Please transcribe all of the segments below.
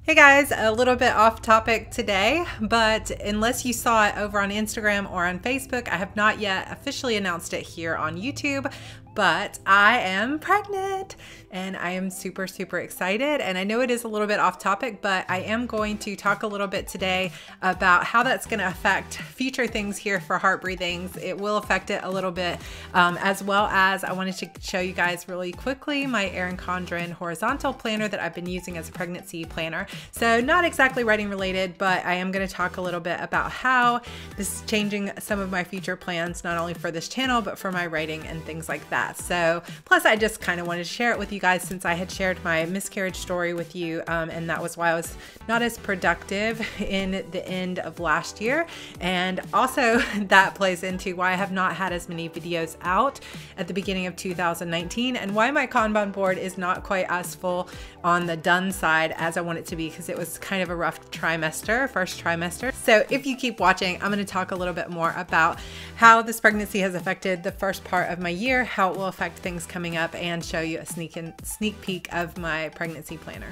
Hey guys, a little bit off topic today, but unless you saw it over on Instagram or on Facebook, I have not yet officially announced it here on YouTube, but I am pregnant and I am super excited. And I know it is a little bit off topic, but I am going to talk a little bit today about how that's going to affect future things here for Heart Breathings. It will affect it a little bit, as well as I wanted to show you guys really quickly my Erin Condren horizontal planner that I've been using as a pregnancy planner. So not exactly writing related, but I am going to talk a little bit about how this is changing some of my future plans, not only for this channel, but for my writing and things like that. So plus I just kind of wanted to share it with you guys since I had shared my miscarriage story with you, and that was why I was not as productive in the end of last year. And also that plays into why I have not had as many videos out at the beginning of 2019 and why my Kanban board is not quite as full on the done side as I want it to be, because it was kind of a rough first trimester. So if you keep watching, I'm going to talk a little bit more about how this pregnancy has affected the first part of my year, how it will affect things coming up, and show you a sneak peek of my pregnancy planner.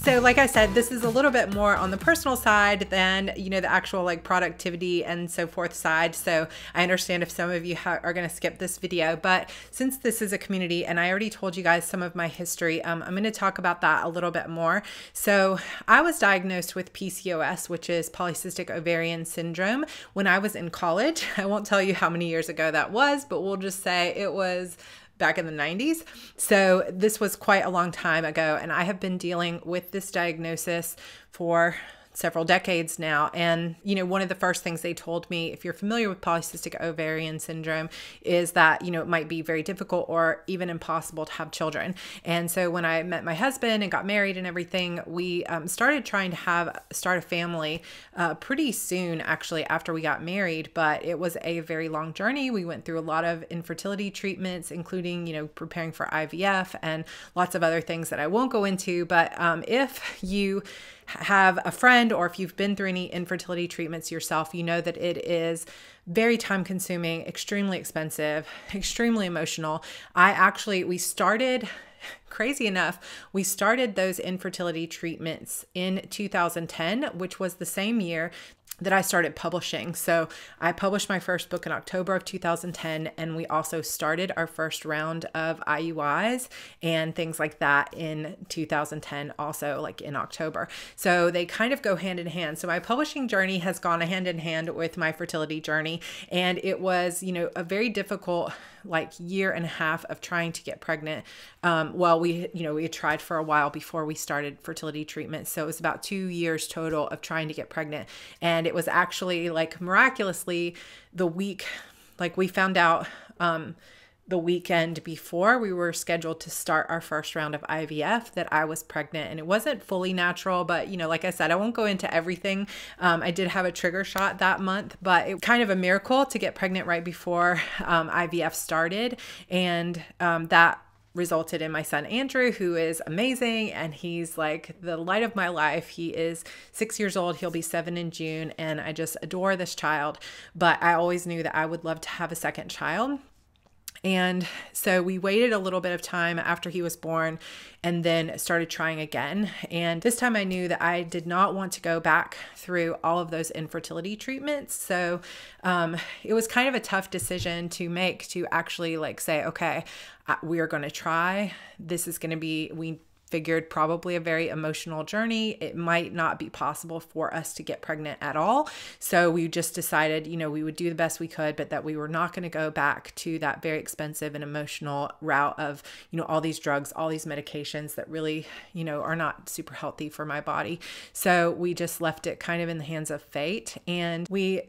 So like I said, this is a little bit more on the personal side than, you know, the actual like productivity and so forth side. So I understand if some of you are going to skip this video, but since this is a community and I already told you guys some of my history, I'm going to talk about that a little bit more. So I was diagnosed with PCOS, which is polycystic ovarian syndrome, when I was in college. I won't tell you how many years ago that was, but we'll just say it was back in the 90s. So this was quite a long time ago, and I have been dealing with this diagnosis for several decades now. And, you know, one of the first things they told me, if you're familiar with polycystic ovarian syndrome, is that, you know, it might be very difficult or even impossible to have children. And so when I met my husband and got married and everything, we started trying to start a family pretty soon, actually, after we got married. But it was a very long journey. We went through a lot of infertility treatments, including, you know, preparing for IVF and lots of other things that I won't go into. But if you have a friend, or if you've been through any infertility treatments yourself, you know that it is very time consuming, extremely expensive, extremely emotional. We started, crazy enough, we started those infertility treatments in 2010, which was the same year that I started publishing. So I published my first book in October of 2010, and we also started our first round of IUIs and things like that in 2010, also like in October. So they kind of go hand in hand. So my publishing journey has gone hand in hand with my fertility journey, and it was, you know, a very difficult like year and a half of trying to get pregnant. We had tried for a while before we started fertility treatment. So it was about 2 years total of trying to get pregnant. And it was actually like miraculously we found out the weekend before we were scheduled to start our first round of IVF that I was pregnant. And it wasn't fully natural, but, you know, like I said, I won't go into everything. I did have a trigger shot that month, but it was kind of a miracle to get pregnant right before IVF started. And that resulted in my son Andrew, who is amazing, and he's like the light of my life. He is 6 years old. He'll be 7 in June, and I just adore this child. But I always knew that I would love to have a second child. And so we waited a little bit of time after he was born and then started trying again. And this time I knew that I did not want to go back through all of those infertility treatments. So it was kind of a tough decision to make, to actually like say, okay, we are going to try. This is going to be, we figured, probably a very emotional journey. It might not be possible for us to get pregnant at all. So we just decided, you know, we would do the best we could, but that we were not going to go back to that very expensive and emotional route of, you know, all these drugs, all these medications that really, you know, are not super healthy for my body. So we just left it kind of in the hands of fate. And we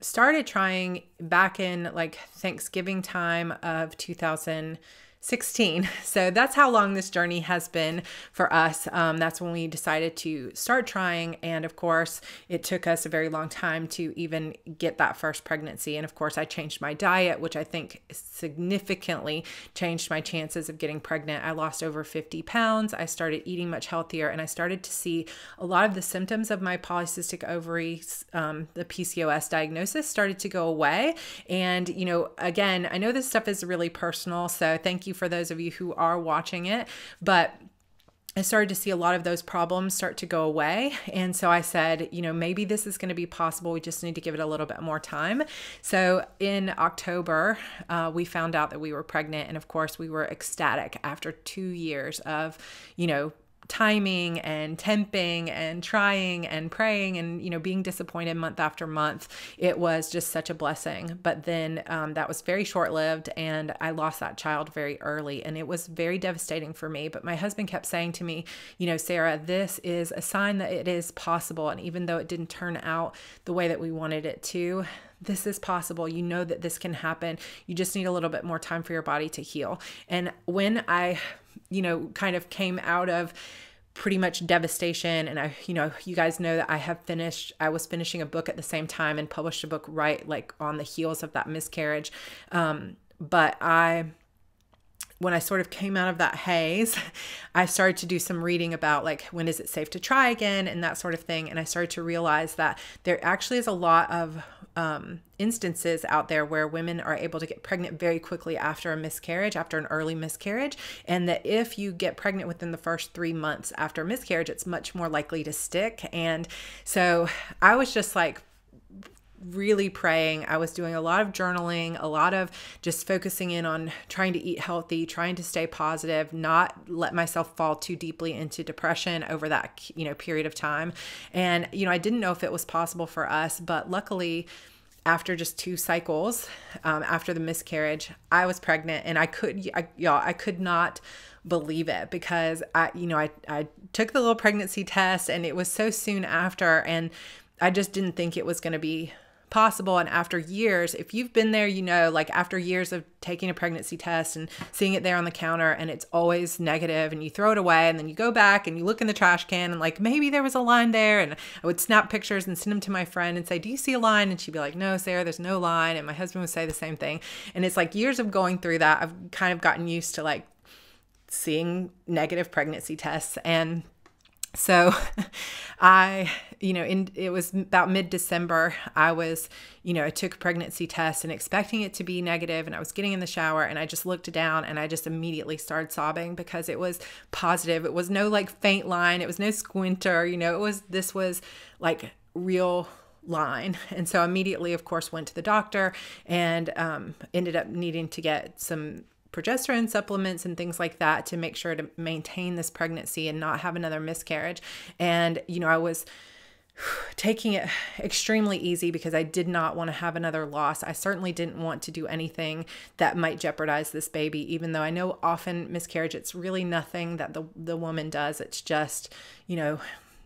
started trying back in like Thanksgiving time of 2016. So that's how long this journey has been for us. That's when we decided to start trying. And of course, it took us a very long time to even get that first pregnancy. And of course, I changed my diet, which I think significantly changed my chances of getting pregnant. I lost over 50 pounds. I started eating much healthier, and I started to see a lot of the symptoms of my polycystic ovaries, the PCOS diagnosis, started to go away. And, you know, again, I know this stuff is really personal. So thank you you for those of you who are watching it. But I started to see a lot of those problems start to go away. And so I said, you know, maybe this is going to be possible. We just need to give it a little bit more time. So in October, we found out that we were pregnant. And of course, we were ecstatic after 2 years of, you know, timing and temping and trying and praying and, you know, being disappointed month after month. It was just such a blessing. But then that was very short-lived, and I lost that child very early, and it was very devastating for me. But my husband kept saying to me, you know, Sarah, this is a sign that it is possible. And even though it didn't turn out the way that we wanted it to, this is possible. You know that this can happen. You just need a little bit more time for your body to heal. And when I, you know, kind of came out of pretty much devastation, and I, you know, you guys know that I was finishing a book at the same time and published a book right like on the heels of that miscarriage. But when I sort of came out of that haze, I started to do some reading about like, when is it safe to try again and that sort of thing. And I started to realize that there actually is a lot of instances out there where women are able to get pregnant very quickly after a miscarriage, after an early miscarriage. And that if you get pregnant within the first 3 months after a miscarriage, it's much more likely to stick. And so I was just like, really praying. I was doing a lot of journaling, a lot of just focusing in on trying to eat healthy, trying to stay positive, not let myself fall too deeply into depression over that, you know, period of time. And, you know, I didn't know if it was possible for us, but luckily, after just 2 cycles, after the miscarriage, I was pregnant, and I could not believe it, because I took the little pregnancy test, and it was so soon after, and I just didn't think it was going to be possible. And after years, if you've been there, you know, like after years of taking a pregnancy test and seeing it there on the counter and it's always negative, and you throw it away, and then you go back and you look in the trash can and like, maybe there was a line there. And I would snap pictures and send them to my friend and say, do you see a line? And she'd be like, no, Sarah, there's no line. And my husband would say the same thing. And it's like years of going through that, I've kind of gotten used to like seeing negative pregnancy tests. And so it was about mid-December, I took a pregnancy test and expecting it to be negative, and I was getting in the shower, and I just looked down and I just immediately started sobbing because it was positive. It was no like faint line. It was no squinter, this was like real line. And so immediately, of course, went to the doctor and ended up needing to get some progesterone supplements and things like that to make sure to maintain this pregnancy and not have another miscarriage. And, I was taking it extremely easy because I did not want to have another loss. I certainly didn't want to do anything that might jeopardize this baby, even though I know often miscarriage, it's really nothing that the woman does. It's just,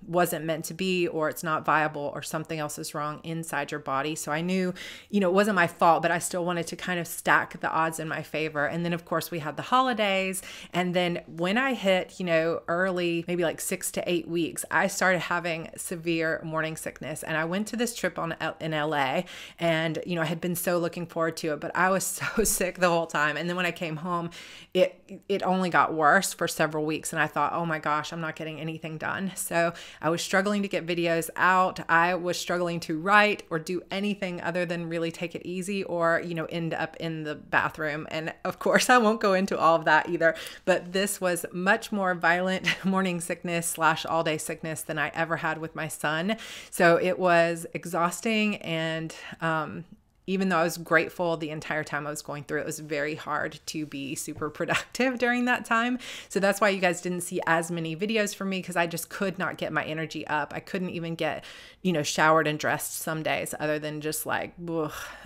wasn't meant to be, or it's not viable, or something else is wrong inside your body. So I knew, it wasn't my fault, but I still wanted to kind of stack the odds in my favor. And then of course we had the holidays. And then when I hit, early, maybe like 6 to 8 weeks, I started having severe morning sickness. And I went to this trip in LA, and, I had been so looking forward to it, but I was so sick the whole time. And then when I came home, it only got worse for several weeks. And I thought, oh my gosh, I'm not getting anything done. So I was struggling to get videos out. I was struggling to write or do anything other than really take it easy, or, end up in the bathroom. And of course, I won't go into all of that either, but this was much more violent morning sickness / all day sickness than I ever had with my son. So it was exhausting. And, even though I was grateful the entire time I was going through it, was very hard to be super productive during that time. So that's why you guys didn't see as many videos from me, because I just could not get my energy up. I couldn't even get, showered and dressed some days, other than just like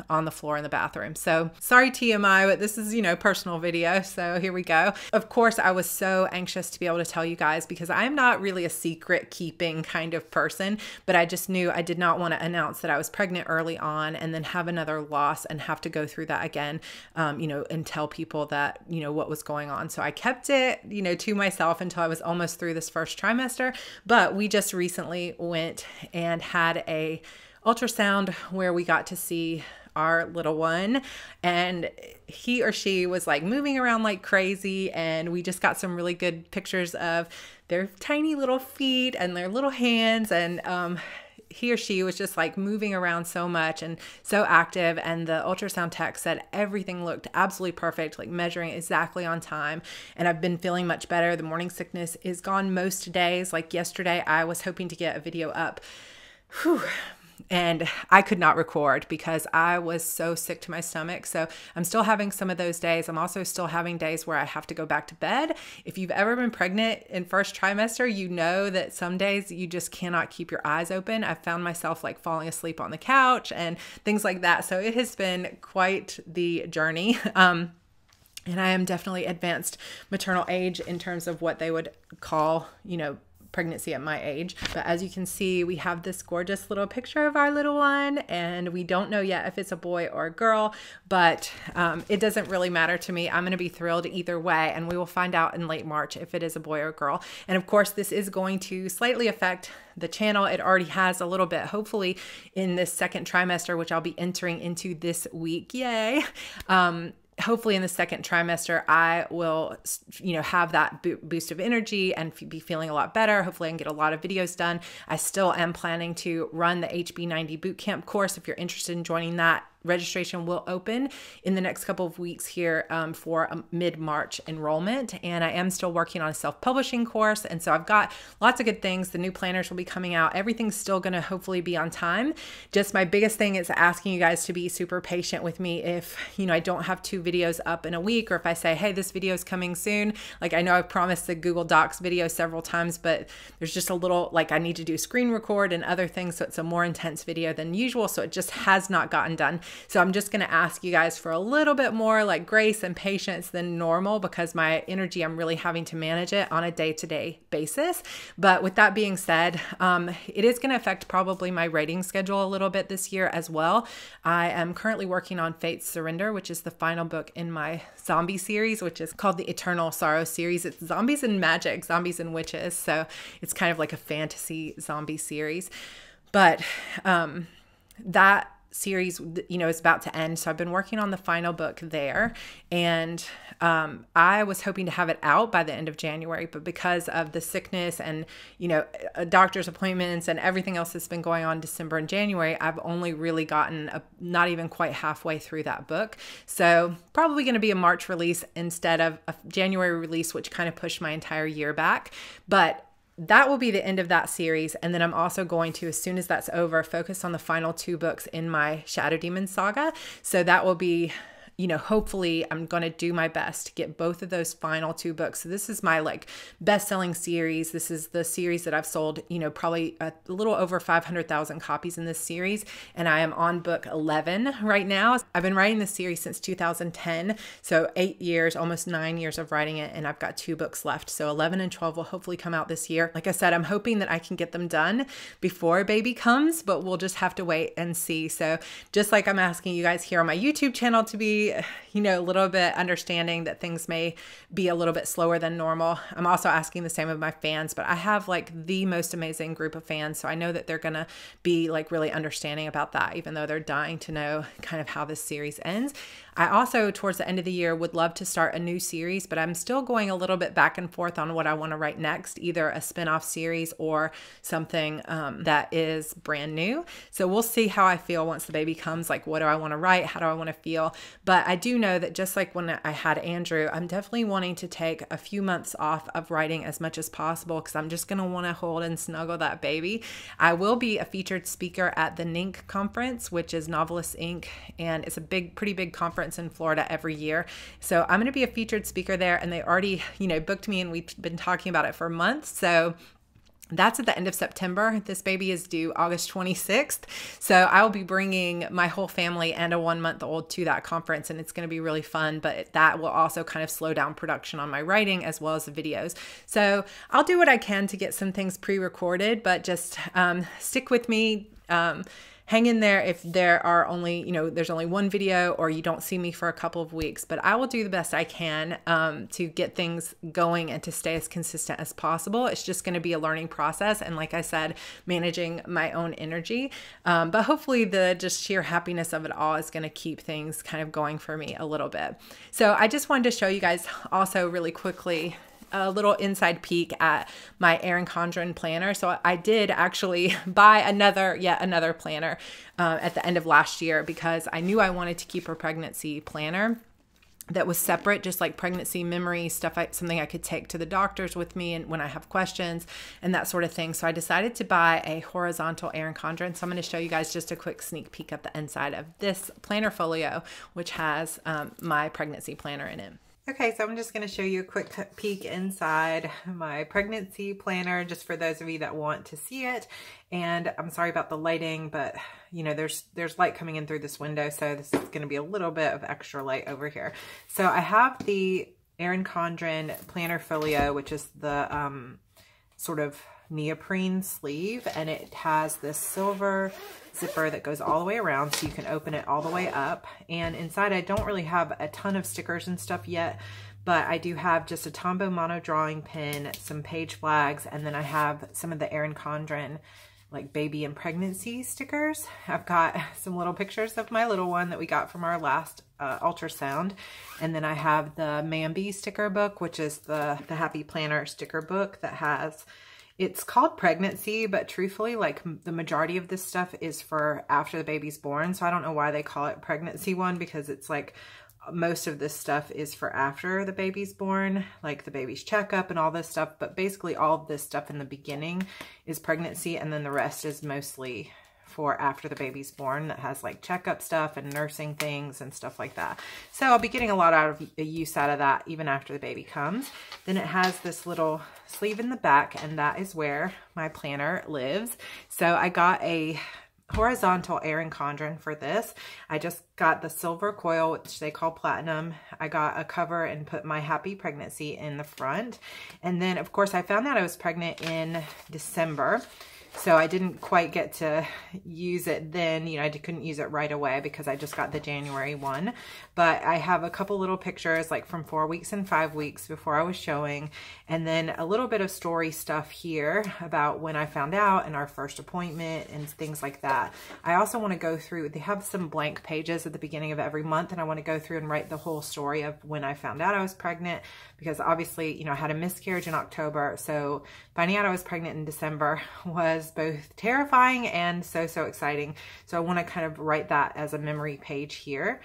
on the floor in the bathroom. So sorry TMI, but this is, personal video. So here we go. Of course, I was so anxious to be able to tell you guys, because I'm not really a secret keeping kind of person, but I just knew I did not want to announce that I was pregnant early on and then have another loss and have to go through that again, and tell people that, what was going on. So I kept it, to myself until I was almost through this first trimester. But we just recently went and had a ultrasound where we got to see our little one, and he or she was like moving around like crazy. And we just got some really good pictures of their tiny little feet and their little hands. And, he or she was just like moving around so much and so active. And the ultrasound tech said everything looked absolutely perfect, like measuring exactly on time. And I've been feeling much better. The morning sickness is gone most days. Like yesterday, I was hoping to get a video up. Whew. And I could not record because I was so sick to my stomach. So I'm still having some of those days. I'm also still having days where I have to go back to bed. If you've ever been pregnant in first trimester, you know that some days you just cannot keep your eyes open. I found myself like falling asleep on the couch and things like that. So it has been quite the journey. And I am definitely advanced maternal age in terms of what they would call, pregnancy at my age. But as you can see, we have this gorgeous little picture of our little one, and we don't know yet if it's a boy or a girl, but it doesn't really matter to me. I'm going to be thrilled either way, and we will find out in late March if it is a boy or a girl. And of course, this is going to slightly affect the channel. It already has a little bit, hopefully in this second trimester, which I'll be entering into this week. Yay. Hopefully in the second trimester, I will, have that boost of energy and be feeling a lot better. Hopefully I can get a lot of videos done. I still am planning to run the HB90 bootcamp course. If you're interested in joining that, registration will open in the next couple of weeks here for a mid-March enrollment. And I am still working on a self-publishing course. And so I've got lots of good things. The new planners will be coming out. Everything's still going to hopefully be on time. Just my biggest thing is asking you guys to be super patient with me if, I don't have 2 videos up in a week, or if I say, hey, this video is coming soon. Like I know I've promised the Google Docs video several times, but there's just a little, like I need to do screen record and other things. So it's a more intense video than usual. So it just has not gotten done. So I'm just going to ask you guys for a little bit more like grace and patience than normal, because my energy, I'm really having to manage it on a day-to-day basis. But with that being said, it is going to affect probably my writing schedule a little bit this year as well. I am currently working on Fate's Surrender, which is the final book in my zombie series, which is called the Eternal Sorrow series. It's zombies and magic, zombies and witches. So it's kind of like a fantasy zombie series. But that series, is about to end. So I've been working on the final book there, and I was hoping to have it out by the end of January, but because of the sickness and, doctor's appointments and everything else that's been going on December and January, I've only really gotten not even quite halfway through that book. So probably going to be a March release instead of a January release, which kind of pushed my entire year back. But that will be the end of that series. And then I'm also going to, as soon as that's over, focus on the final 2 books in my Shadow Demon saga. So that will be, hopefully I'm going to do my best to get both of those final 2 books. So this is my like best-selling series. This is the series that I've sold, probably a little over 500,000 copies in this series. And I am on book 11 right now. I've been writing this series since 2010. So 8 years, almost 9 years of writing it. And I've got 2 books left. So 11 and 12 will hopefully come out this year. Like I said, I'm hoping that I can get them done before baby comes, but we'll just have to wait and see. So just like I'm asking you guys here on my YouTube channel to be, a little bit understanding that things may be a little bit slower than normal, I'm also asking the same of my fans, but I have like the most amazing group of fans. So I know that they're going to be like really understanding about that, even though they're dying to know kind of how this series ends. I also, towards the end of the year, would love to start a new series, but I'm still going a little bit back and forth on what I want to write next, either a spin-off series or something that is brand new. So we'll see how I feel once the baby comes. Like, what do I want to write? How do I want to feel? But I do know that just like when I had Andrew, I'm definitely wanting to take a few months off of writing as much as possible, because I'm just going to want to hold and snuggle that baby. I will be a featured speaker at the NINC conference, which is Novelists Inc., and it's a pretty big conference in Florida every year. So I'm going to be a featured speaker there, and they already, booked me, and we've been talking about it for months. So that's at the end of September. This baby is due August 26th. So I will be bringing my whole family and a 1-month-old to that conference, and it's going to be really fun, but that will also kind of slow down production on my writing as well as the videos. So I'll do what I can to get some things pre-recorded, but just stick with me. Hang in there if there are only, there's only 1 video or you don't see me for a couple of weeks, but I will do the best I can to get things going and to stay as consistent as possible. It's just going to be a learning process. And like I said, managing my own energy. But hopefully the just sheer happiness of it all is going to keep things kind of going for me a little bit. So I just wanted to show you guys also really quickly a little inside peek at my Erin Condren planner. So I did actually buy yet another planner at the end of last year because I knew I wanted to keep a pregnancy planner that was separate, just like pregnancy memory stuff, something I could take to the doctors with me and when I have questions and that sort of thing. So I decided to buy a horizontal Erin Condren. So I'm going to show you guys just a quick sneak peek at the inside of this planner folio, which has my pregnancy planner in it. Okay, so I'm just going to show you a quick peek inside my pregnancy planner, just for those of you that want to see it. And I'm sorry about the lighting, but you know, there's light coming in through this window, so this is going to be a little bit of extra light over here. So I have the Erin Condren planner folio, which is the sort of neoprene sleeve, and it has this silver zipper that goes all the way around, so you can open it all the way up. And inside I don't really have a ton of stickers and stuff yet, but I do have just a Tombow mono drawing pin, some page flags, and then I have some of the Erin Condren like baby and pregnancy stickers. I've got some little pictures of my little one that we got from our last ultrasound, and then I have the Mamby sticker book, which is the Happy Planner sticker book that has, it's called pregnancy, but truthfully, like the majority of this stuff is for after the baby's born. So I don't know why they call it pregnancy one, because it's like most of this stuff is for after the baby's born, like the baby's checkup and all this stuff. But basically all of this stuff in the beginning is pregnancy, and then the rest is mostly for after the baby's born, that has like checkup stuff and nursing things and stuff like that. So I'll be getting a lot of use out of that even after the baby comes. Then it has this little sleeve in the back, and that is where my planner lives. So I got a horizontal Erin Condren for this. I just got the silver coil, which they call platinum. I got a cover and put my happy pregnancy in the front. And then of course I found out I was pregnant in December, so I didn't quite get to use it then. You know, I couldn't use it right away because I just got the January one. But I have a couple little pictures like from 4 weeks and 5 weeks before I was showing. And then a little bit of story stuff here about when I found out and our first appointment and things like that. I also want to go through, they have some blank pages at the beginning of every month, and I want to go through and write the whole story of when I found out I was pregnant, because obviously, you know, I had a miscarriage in October. So finding out I was pregnant in December was both terrifying and so exciting. So I want to kind of write that as a memory page here.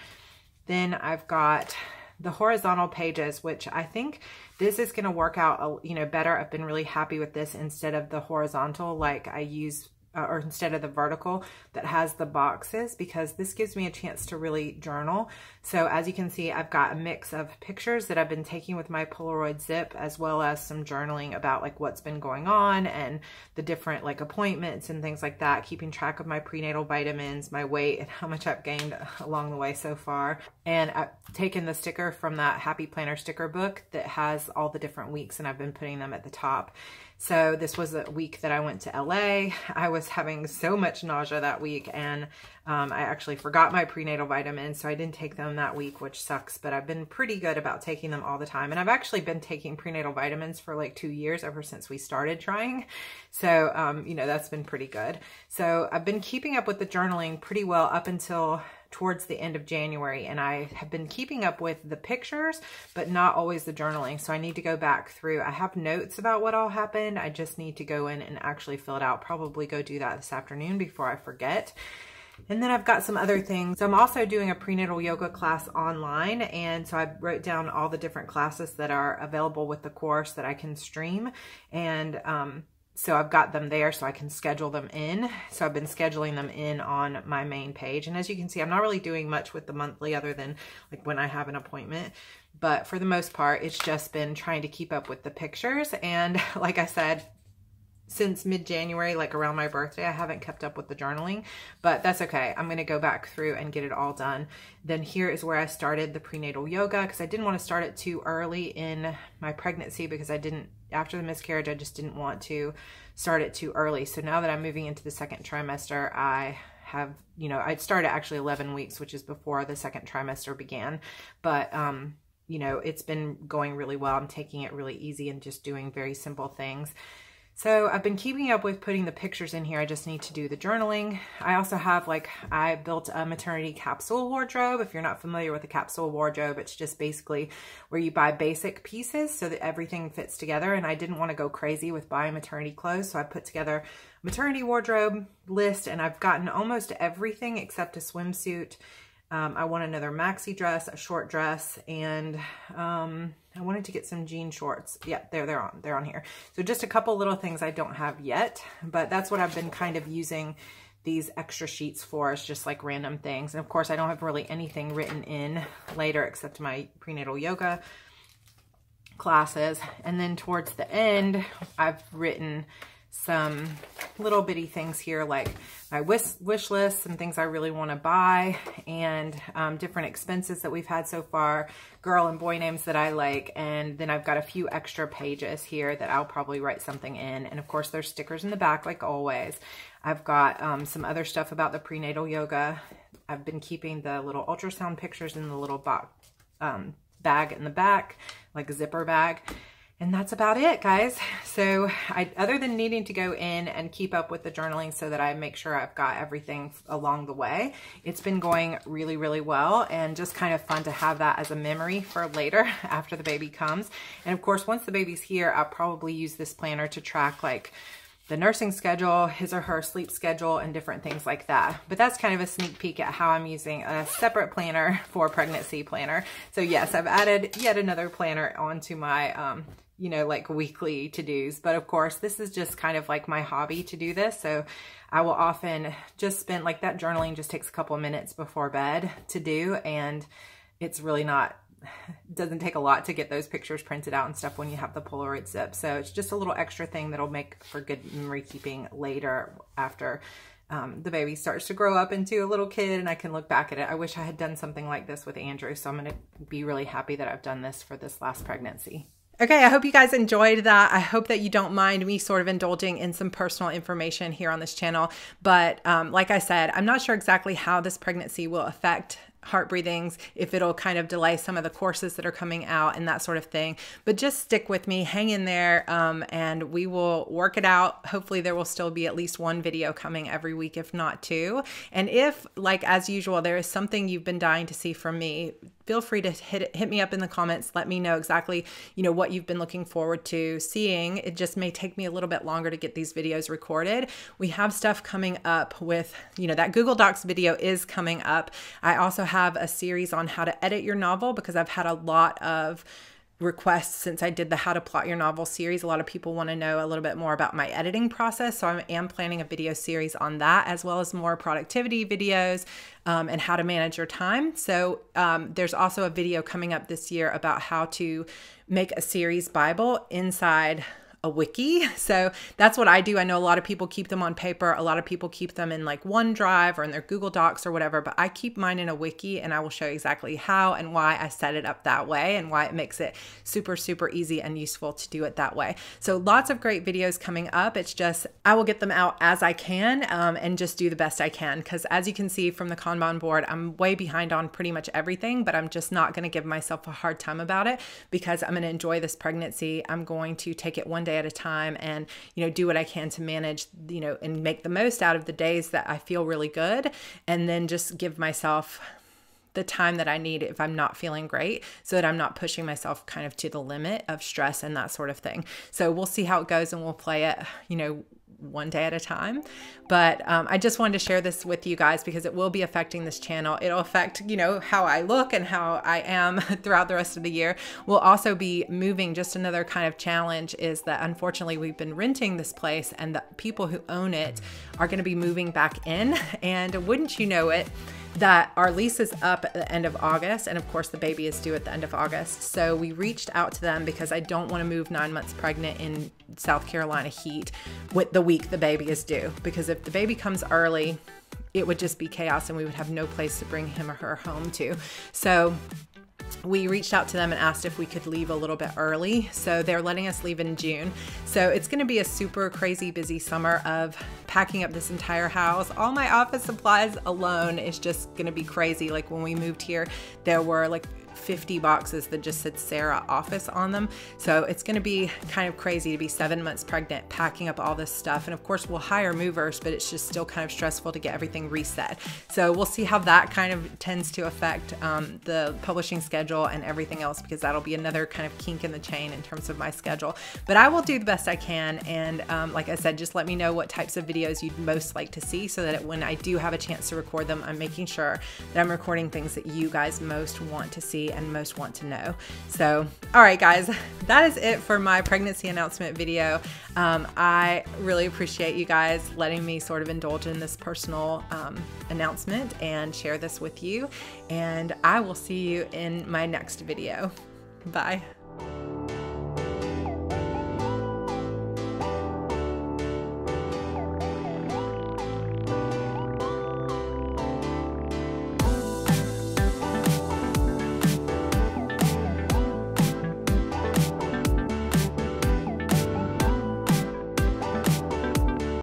Then I've got the horizontal pages, which I think this is going to work out, you know, better. I've been really happy with this instead of the horizontal like I use, or instead of the vertical that has the boxes, because this gives me a chance to really journal. So as you can see, I've got a mix of pictures that I've been taking with my Polaroid zip, as well as some journaling about like what's been going on and the different like appointments and things like that, keeping track of my prenatal vitamins, my weight, and how much I've gained along the way so far. And I've taken the sticker from that Happy Planner sticker book that has all the different weeks, and I've been putting them at the top. So this was a week that I went to LA. I was having so much nausea that week, and I actually forgot my prenatal vitamins, so I didn't take them that week, which sucks, but I've been pretty good about taking them all the time. And I've actually been taking prenatal vitamins for like 2 years, ever since we started trying. So, you know, that's been pretty good. So I've been keeping up with the journaling pretty well up until towards the end of January, and I have been keeping up with the pictures, but not always the journaling. So I need to go back through. I have notes about what all happened. I just need to go in and actually fill it out. Probably go do that this afternoon before I forget. And then I've got some other things. So I'm also doing a prenatal yoga class online, and so I wrote down all the different classes that are available with the course that I can stream, and so I've got them there so I can schedule them in. So I've been scheduling them in on my main page. And as you can see, I'm not really doing much with the monthly other than like when I have an appointment. But for the most part, it's just been trying to keep up with the pictures. And like I said, since mid-January, like around my birthday, I haven't kept up with the journaling, but that's okay. I'm going to go back through and get it all done. Then here is where I started the prenatal yoga, because I didn't want to start it too early in my pregnancy, because I didn't, after the miscarriage, I just didn't want to start it too early. So now that I'm moving into the second trimester, I have, you know, I'd started actually 11 weeks, which is before the second trimester began. But, you know, it's been going really well. I'm taking it really easy and just doing very simple things. So I've been keeping up with putting the pictures in here. I just need to do the journaling. I also have I built a maternity capsule wardrobe. If you're not familiar with a capsule wardrobe, it's just basically where you buy basic pieces so that everything fits together. And I didn't want to go crazy with buying maternity clothes. So I put together a maternity wardrobe list, and I've gotten almost everything except a swimsuit. I want another maxi dress, a short dress, and I wanted to get some jean shorts. Yeah, they're on here. So just a couple little things I don't have yet, but that's what I've been kind of using these extra sheets for, is just like random things. And of course, I don't have really anything written in later except my prenatal yoga classes. And then towards the end, I've written some little bitty things here, like my wish list, some things I really want to buy, and different expenses that we've had so far, girl and boy names that I like, and then I've got a few extra pages here that I'll probably write something in. And of course, there's stickers in the back like always. I've got some other stuff about the prenatal yoga. I've been keeping the little ultrasound pictures in the little bag in the back, like a zipper bag. And that's about it, guys. So other than needing to go in and keep up with the journaling so that I make sure I've got everything along the way, it's been going really, really well, and just kind of fun to have that as a memory for later after the baby comes. And of course, once the baby's here, I'll probably use this planner to track like the nursing schedule, his or her sleep schedule, and different things like that. But that's kind of a sneak peek at how I'm using a separate planner for pregnancy planner. So yes, I've added yet another planner onto my, you know, like weekly to-dos. But of course, this is just kind of like my hobby to do this. So I will often just spend, like, that journaling just takes a couple of minutes before bed to do. And it's really not, doesn't take a lot to get those pictures printed out and stuff when you have the Polaroid zip. So it's just a little extra thing that'll make for good memory keeping later after the baby starts to grow up into a little kid, and I can look back at it. I wish I had done something like this with Andrew. So I'm going to be really happy that I've done this for this last pregnancy. Okay, I hope you guys enjoyed that. I hope that you don't mind me sort of indulging in some personal information here on this channel. But like I said, I'm not sure exactly how this pregnancy will affect heart breathings, if it'll kind of delay some of the courses that are coming out and that sort of thing. But just stick with me, hang in there, and we will work it out. Hopefully there will still be at least one video coming every week, if not two. And if, like as usual, there is something you've been dying to see from me, feel free to hit me up in the comments. Let me know exactly, you know, what you've been looking forward to seeing. It just may take me a little bit longer to get these videos recorded. We have stuff coming up with, you know, that Google Docs video is coming up. I also have a series on how to edit your novel, because I've had a lot of requests since I did the How to Plot Your Novel series. A lot of people want to know a little bit more about my editing process. So I am planning a video series on that, as well as more productivity videos and how to manage your time. So there's also a video coming up this year about how to make a series Bible inside a wiki. So that's what I do. I know a lot of people keep them on paper. A lot of people keep them in like OneDrive or in their Google Docs or whatever, but I keep mine in a wiki, and I will show you exactly how and why I set it up that way and why it makes it super, super easy and useful to do it that way. So lots of great videos coming up. It's just, I will get them out as I can and just do the best I can. Because as you can see from the Kanban board, I'm way behind on pretty much everything, but I'm just not going to give myself a hard time about it, because I'm going to enjoy this pregnancy. I'm going to take it one day at a time and, you know, do what I can to manage, you know, and make the most out of the days that I feel really good, and then just give myself the time that I need if I'm not feeling great, so that I'm not pushing myself kind of to the limit of stress and that sort of thing. So we'll see how it goes, and we'll play it, you know, one day at a time. But I just wanted to share this with you guys because it will be affecting this channel. It'll affect, you know, how I look and how I am throughout the rest of the year. We'll also be moving. Just another kind of challenge is that unfortunately we've been renting this place, and the people who own it are going to be moving back in. And wouldn't you know it, that our lease is up at the end of August, and of course the baby is due at the end of August. So we reached out to them because I don't want to move 9 months pregnant in South Carolina heat with the week the baby is due, because if the baby comes early, it would just be chaos and we would have no place to bring him or her home to. So we reached out to them and asked if we could leave a little bit early. So they're letting us leave in June. So it's going to be a super crazy busy summer of packing up this entire house. All my office supplies alone is just going to be crazy. Like when we moved here, there were like 50 boxes that just said Sarra office on them. So it's going to be kind of crazy to be 7 months pregnant, packing up all this stuff. And of course we'll hire movers, but it's just still kind of stressful to get everything reset. So we'll see how that kind of tends to affect the publishing schedule and everything else, because that'll be another kind of kink in the chain in terms of my schedule. But I will do the best I can. And like I said, just let me know what types of videos you'd most like to see, so that when I do have a chance to record them, I'm making sure that I'm recording things that you guys most want to see and most want to know. So, all right, guys, that is it for my pregnancy announcement video. I really appreciate you guys letting me sort of indulge in this personal announcement and share this with you. And I will see you in my next video. Bye.